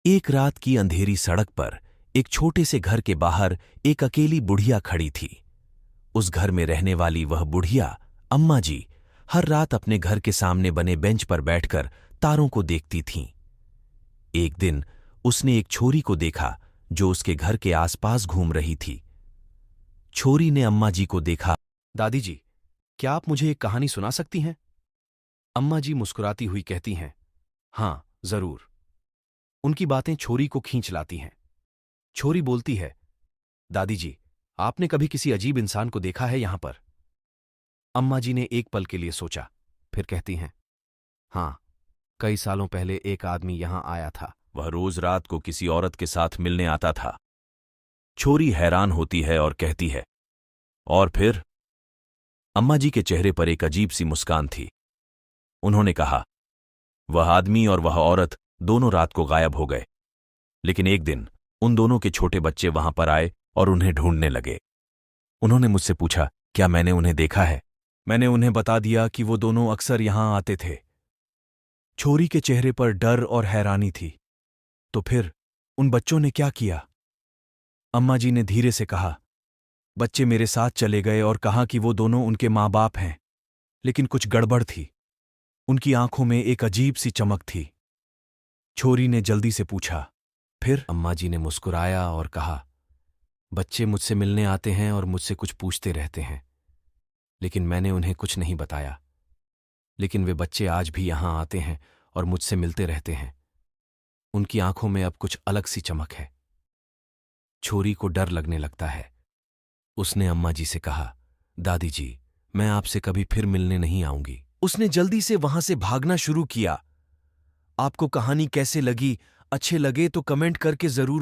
एक रात की अंधेरी सड़क पर एक छोटे से घर के बाहर एक अकेली बुढ़िया खड़ी थी। उस घर में रहने वाली वह बुढ़िया अम्मा जी हर रात अपने घर के सामने बने बेंच पर बैठकर तारों को देखती थीं। एक दिन उसने एक छोरी को देखा जो उसके घर के आसपास घूम रही थी। छोरी ने अम्मा जी को देखा। दादी जी, क्या आप मुझे एक कहानी सुना सकती हैं? अम्मा जी मुस्कुराती हुई कहती हैं, हाँ, जरूर। उनकी बातें छोरी को खींच लाती हैं। छोरी बोलती है, दादी जी, आपने कभी किसी अजीब इंसान को देखा है यहां पर? अम्मा जी ने एक पल के लिए सोचा, फिर कहती हैं, हाँ, कई सालों पहले एक आदमी यहां आया था। वह रोज रात को किसी औरत के साथ मिलने आता था। छोरी हैरान होती है और कहती है, और फिर? अम्मा जी के चेहरे पर एक अजीब सी मुस्कान थी। उन्होंने कहा, वह आदमी और वह औरत दोनों रात को गायब हो गए, लेकिन एक दिन उन दोनों के छोटे बच्चे वहां पर आए और उन्हें ढूंढने लगे। उन्होंने मुझसे पूछा, क्या मैंने उन्हें देखा है? मैंने उन्हें बता दिया कि वो दोनों अक्सर यहां आते थे। छोरी के चेहरे पर डर और हैरानी थी। तो फिर उन बच्चों ने क्या किया? अम्मा जी ने धीरे से कहा, बच्चे मेरे साथ चले गए और कहा कि वो दोनों उनके माँ बाप हैं, लेकिन कुछ गड़बड़ थी। उनकी आंखों में एक अजीब सी चमक थी। छोरी ने जल्दी से पूछा, फिर? अम्मा जी ने मुस्कुराया और कहा, बच्चे मुझसे मिलने आते हैं और मुझसे कुछ पूछते रहते हैं, लेकिन मैंने उन्हें कुछ नहीं बताया। लेकिन वे बच्चे आज भी यहां आते हैं और मुझसे मिलते रहते हैं। उनकी आंखों में अब कुछ अलग सी चमक है। छोरी को डर लगने लगता है। उसने अम्मा जी से कहा, दादी जी, मैं आपसे कभी फिर मिलने नहीं आऊंगी। उसने जल्दी से वहां से भागना शुरू किया। आपको कहानी कैसे लगी? अच्छे लगे तो कमेंट करके जरूर